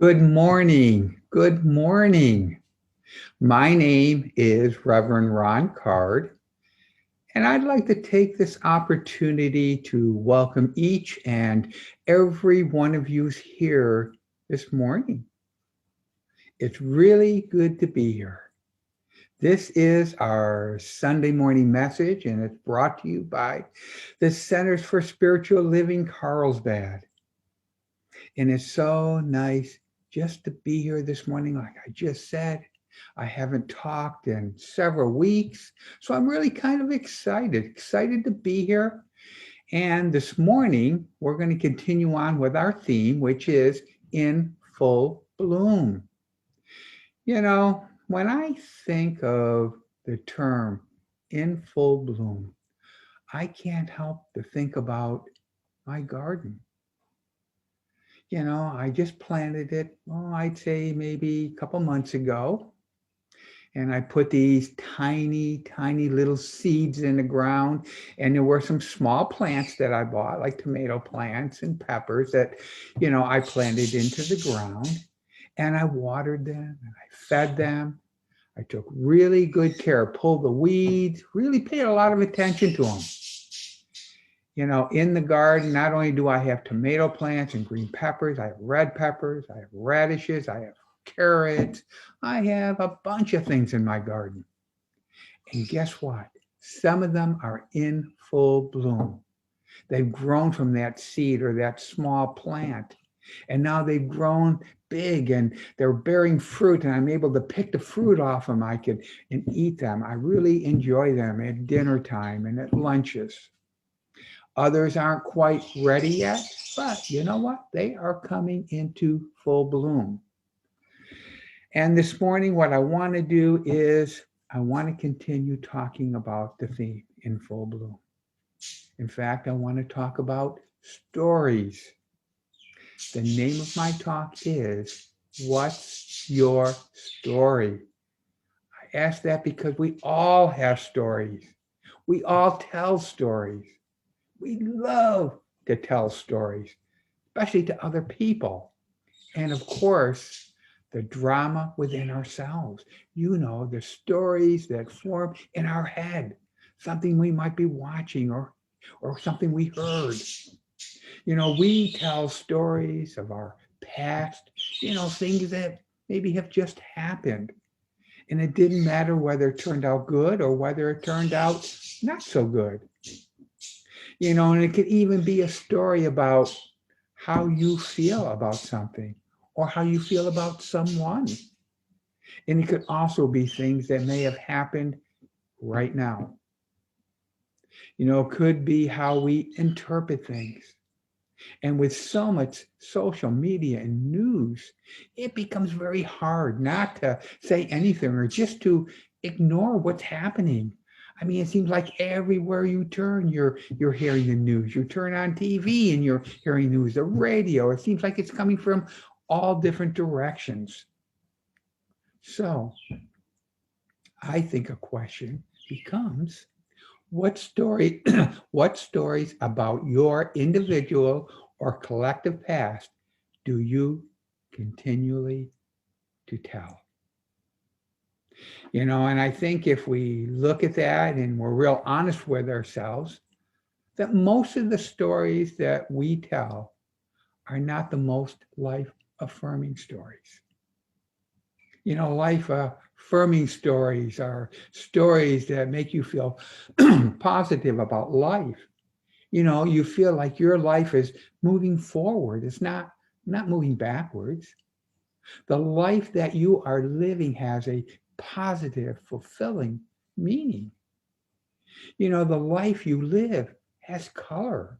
Good morning. Good morning. My name is Reverend Ron Card, and I'd like to take this opportunity to welcome each and every one of you here this morning. It's really good to be here. This is our Sunday morning message, and it's brought to you by the Centers for Spiritual Living Carlsbad. And it's so nice just to be here this morning. Like I just said, I haven't talked in several weeks. So I'm really kind of excited to be here. And this morning, we're going to continue on with our theme, which is in full bloom. When I think of the term in full bloom, I can't help to think about my garden. I just planted it, I'd say maybe a couple months ago. And I put these tiny little seeds in the ground. And there were some small plants that I bought, like tomato plants and peppers that, I planted into the ground. And I watered them and I fed them. I took really good care, pulled the weeds, really paid a lot of attention to them. In the garden, not only do I have tomato plants and green peppers, I have red peppers, I have radishes, I have carrots, I have a bunch of things in my garden. And guess what? Some of them are in full bloom. They've grown from that seed or that small plant. And now they've grown big and they're bearing fruit, and I'm able to pick the fruit off them. And eat them. I really enjoy them at dinner time and at lunches. Others aren't quite ready yet, but you know what? They are coming into full bloom. And this morning, what I want to do is I want to continue talking about the theme in full bloom. In fact, I want to talk about stories. The name of my talk is, What's Your Story? I ask that because we all have stories. We all tell stories. We love to tell stories, especially to other people. And of course, the drama within ourselves. The stories that form in our head, something we might be watching or something we heard. We tell stories of our past, things that maybe have just happened. And it didn't matter whether it turned out good or whether it turned out not so good. And it could even be a story about how you feel about something or how you feel about someone. And it could also be things that may have happened right now. It could be how we interpret things. And with so much social media and news, it becomes very hard not to say anything or just to ignore what's happening. I mean, it seems like everywhere you turn, you're hearing the news. You turn on TV and you're hearing news, the radio. It seems like it's coming from all different directions. So I think a question becomes, what stories about your individual or collective past do you continually to tell? And I think if we look at that and we're real honest with ourselves, that most of the stories that we tell are not the most life-affirming stories. Life-affirming stories are stories that make you feel positive about life. You feel like your life is moving forward. It's not moving backwards. The life that you are living has a positive, fulfilling meaning. The life you live has color.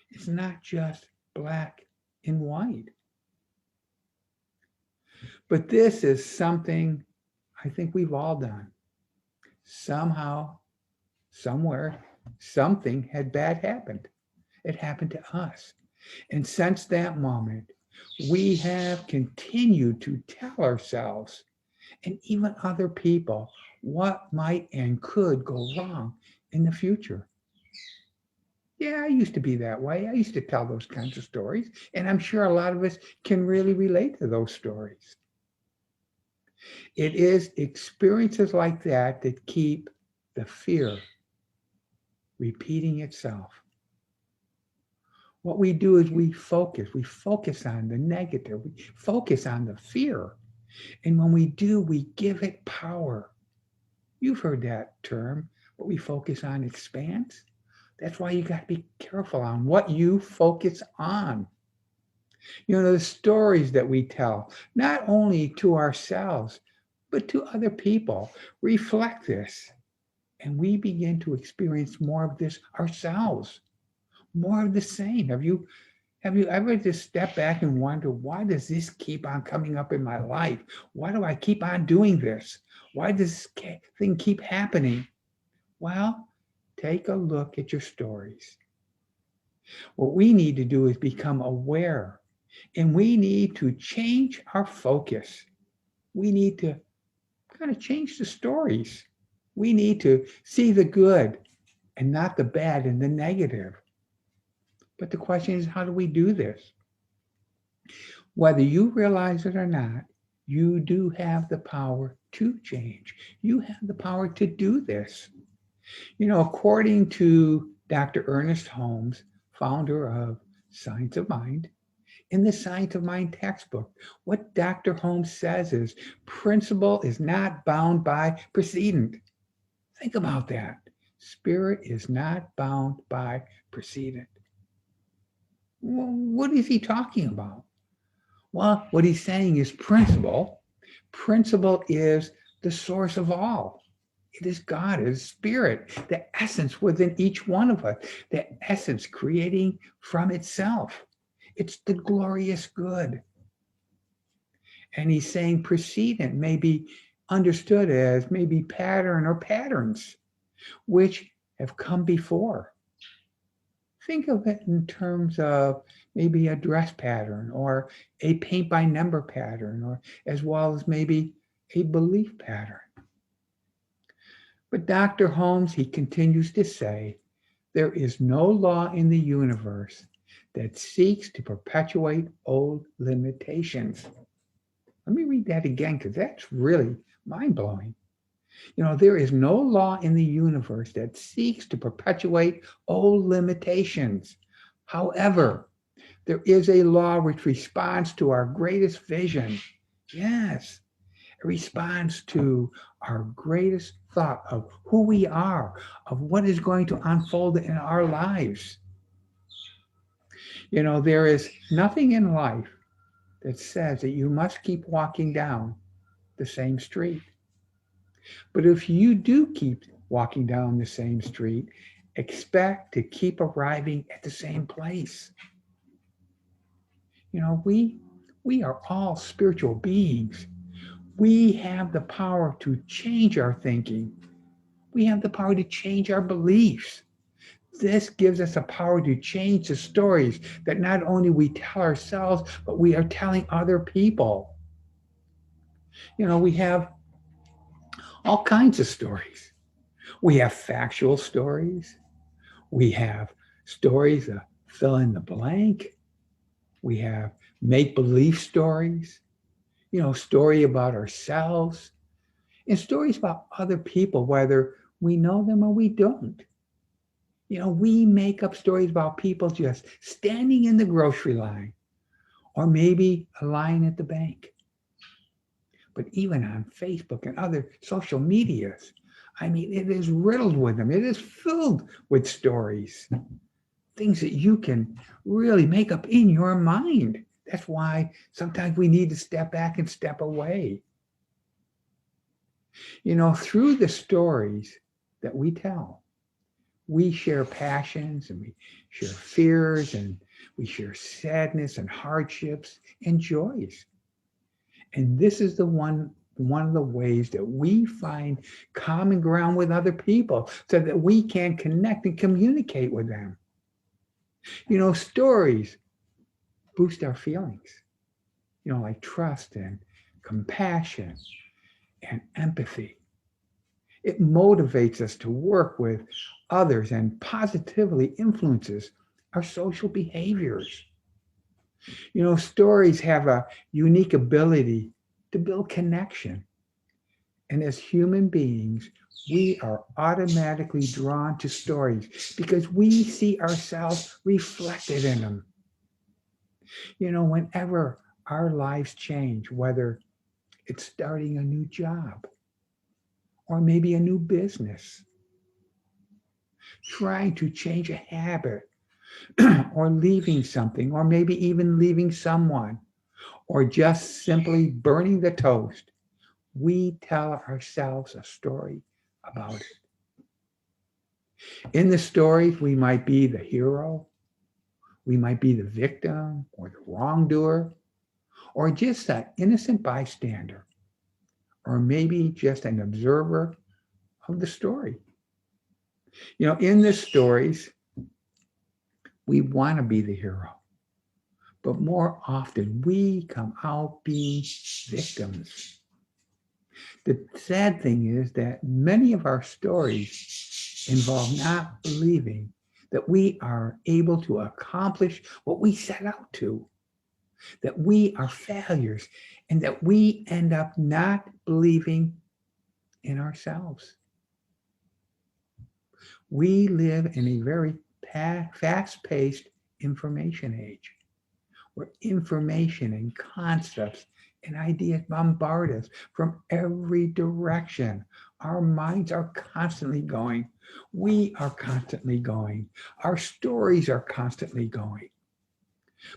It's not just black and white. But this is something I think we've all done. Somehow, somewhere, something had bad happened. It happened to us. And since that moment, we have continued to tell ourselves and even other people what might and could go wrong in the future. Yeah, I used to be that way. I used to tell those kinds of stories, and I'm sure a lot of us can really relate to those stories. It is experiences like that keep the fear repeating itself. What we do is we focus on the negative, we focus on the fear. And when we do, we give it power. You've heard that term. What we focus on expands. That's why you got to be careful on what you focus on. The stories that we tell, not only to ourselves, but to other people, reflect this. And we begin to experience more of this ourselves, more of the same. Have you ever just stepped back and wonder, why does this keep on coming up in my life? Why do I keep on doing this? Why does this thing keep happening? Well, take a look at your stories. What we need to do is become aware, and we need to change our focus. We need to kind of change the stories. We need to see the good and not the bad and the negative. But the question is, how do we do this? Whether you realize it or not, you do have the power to change. You have the power to do this. According to Dr. Ernest Holmes, founder of Science of Mind, in the Science of Mind textbook, what Dr. Holmes says is principle is not bound by precedent. Think about that. Spirit is not bound by precedent. Well, what is he talking about? Well, what he's saying is principle. Principle is the source of all. It is God, it is spirit, the essence within each one of us, the essence creating from itself. It's the glorious good. And he's saying precedent may be understood as maybe pattern or patterns, which have come before. Think of it in terms of maybe a dress pattern or a paint by number pattern, or as well as maybe a belief pattern. But Dr. Holmes, he continues to say, there is no law in the universe that seeks to perpetuate old limitations. Let me read that again, because that's really mind-blowing. There is no law in the universe that seeks to perpetuate old limitations. However, there is a law which responds to our greatest vision. Yes, it responds to our greatest thought of who we are, of what is going to unfold in our lives. There is nothing in life that says that you must keep walking down the same street. But if you do keep walking down the same street, expect to keep arriving at the same place. We are all spiritual beings. We have the power to change our thinking. We have the power to change our beliefs. This gives us a power to change the stories that not only we tell ourselves, but we are telling other people. We have all kinds of stories. We have factual stories. We have stories that fill in the blank. We have make-believe stories, story about ourselves, and stories about other people, whether we know them or we don't. We make up stories about people just standing in the grocery line or maybe a line at the bank. But even on Facebook and other social medias, it is riddled with them. It is filled with stories, things that you can really make up in your mind. That's why sometimes we need to step back and step away. Through the stories that we tell, we share passions and we share fears and we share sadness and hardships and joys. And this is one of the ways that we find common ground with other people so that we can connect and communicate with them. Stories boost our feelings, like trust and compassion and empathy. It motivates us to work with others and positively influences our social behaviors. Stories have a unique ability to build connection. And as human beings, we are automatically drawn to stories because we see ourselves reflected in them. Whenever our lives change, whether it's starting a new job or maybe a new business, trying to change a habit or leaving something, or maybe even leaving someone, or just simply burning the toast, we tell ourselves a story about it. In the stories, we might be the hero, we might be the victim or the wrongdoer, or just an innocent bystander, or maybe just an observer of the story. In the stories, we want to be the hero, but more often we come out being victims. The sad thing is that many of our stories involve not believing that we are able to accomplish what we set out to, that we are failures, and that we end up not believing in ourselves. We live in a very fast-paced information age where information and concepts and ideas bombard us from every direction. Our minds are constantly going. We are constantly going. Our stories are constantly going.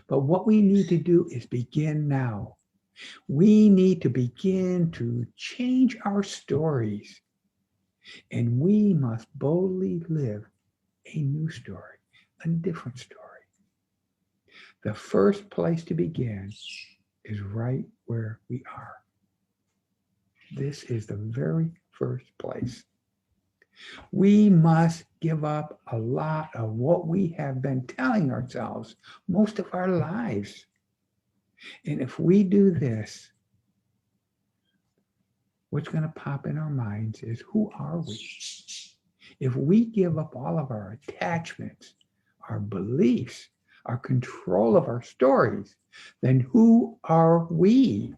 But what we need to do is begin now. We need to begin to change our stories, and we must boldly live a new story, a different story. The first place to begin is right where we are. This is the very first place. We must give up a lot of what we have been telling ourselves most of our lives. And if we do this, what's going to pop in our minds is, who are we? If we give up all of our attachments, our beliefs, our control of our stories, then who are we?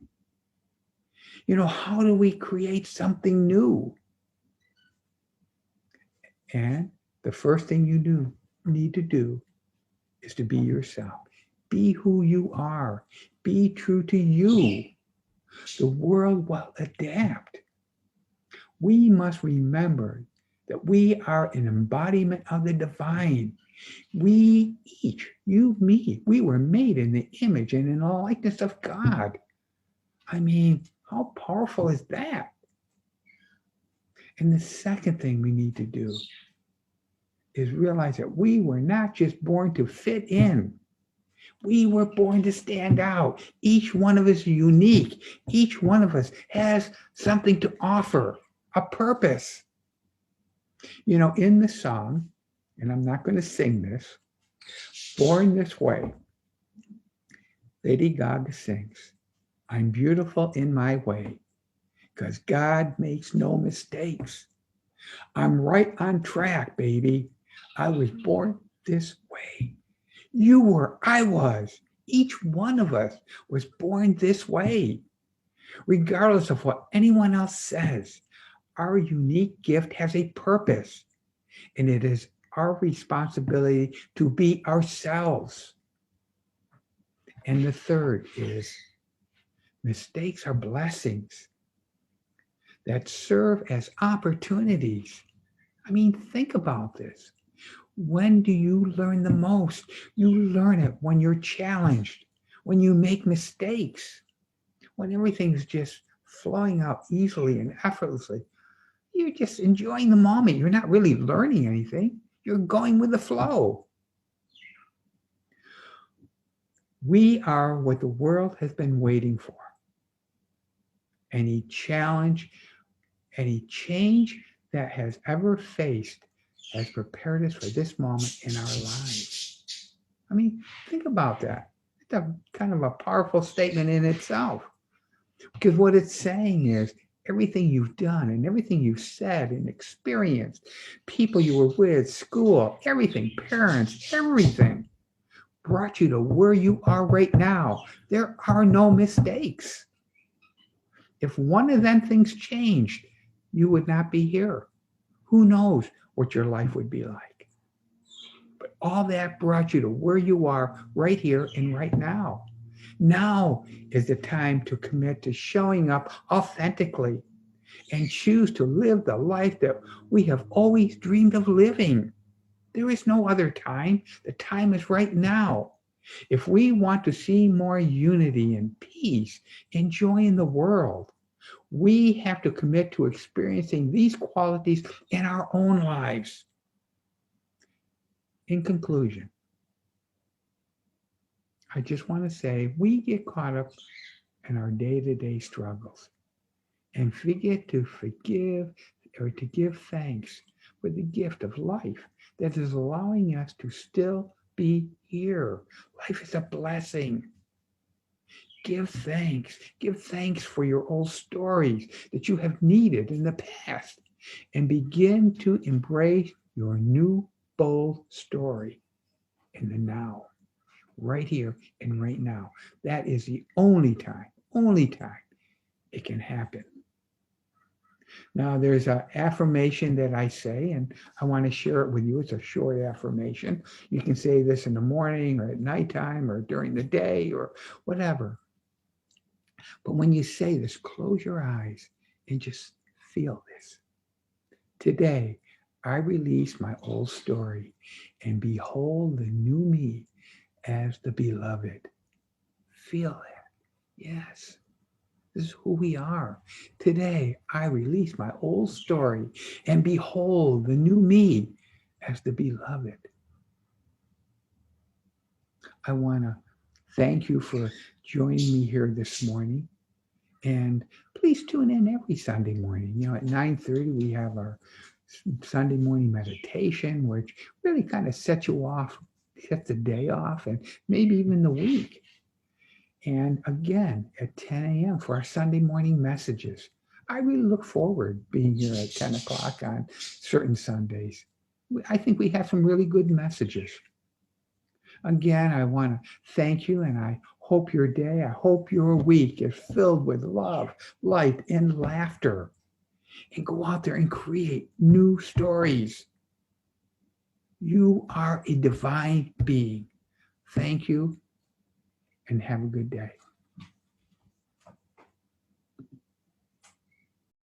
How do we create something new? And the first thing you need to do is to be yourself. Be who you are. Be true to you. The world will adapt. We must remember that we are an embodiment of the divine. We each, you, me, we were made in the image and in the likeness of God. I mean, how powerful is that? And the second thing we need to do is realize that we were not just born to fit in. We were born to stand out. Each one of us is unique. Each one of us has something to offer, a purpose. In the song, and I'm not going to sing this, Born This Way, Lady Gaga sings, I'm beautiful in my way, because God makes no mistakes. I'm right on track, baby. I was born this way. You were, I was. Each one of us was born this way. Regardless of what anyone else says, our unique gift has a purpose, and it is our responsibility to be ourselves. And the third is, mistakes are blessings that serve as opportunities. I mean, think about this. When do you learn the most? You learn it when you're challenged, when you make mistakes, when everything's just flowing out easily and effortlessly. You're just enjoying the moment. You're not really learning anything. You're going with the flow. We are what the world has been waiting for. Any challenge, any change that has ever faced has prepared us for this moment in our lives. I mean, think about that. It's a kind of a powerful statement in itself. Because what it's saying is, everything you've done and everything you've said and experienced, people you were with, school, everything, parents, everything brought you to where you are right now. There are no mistakes. If one of them things changed, you would not be here. Who knows what your life would be like? But all that brought you to where you are right here and right now. Now is the time to commit to showing up authentically and choose to live the life that we have always dreamed of living. There is no other time. The time is right now. If we want to see more unity and peace and joy in the world, we have to commit to experiencing these qualities in our own lives. In conclusion, I just want to say we get caught up in our day-to-day struggles and forget to forgive or to give thanks for the gift of life that is allowing us to still be here. Life is a blessing. Give thanks. Give thanks for your old stories that you have needed in the past and begin to embrace your new bold story in the now, right here and right now. That is the only time it can happen. Now, there's an affirmation that I say, and I want to share it with you. It's a short affirmation. You can say this in the morning or at nighttime or during the day or whatever. But when you say this, close your eyes and just feel this. Today, I release my old story and behold the new me as the beloved. Feel it. Yes. This is who we are. Today, I release my old story and behold the new me as the beloved. I want to thank you for joining me here this morning. And please tune in every Sunday morning. At 9:30, we have our Sunday morning meditation, which really kind of sets you off, sets the day off, and maybe even the week. And again, at 10 a.m. for our Sunday morning messages. I really look forward to being here at 10 o'clock on certain Sundays. I think we have some really good messages. Again, I want to thank you, and I hope I hope your week is filled with love, light, and laughter. And go out there and create new stories. You are a divine being. Thank you, and have a good day.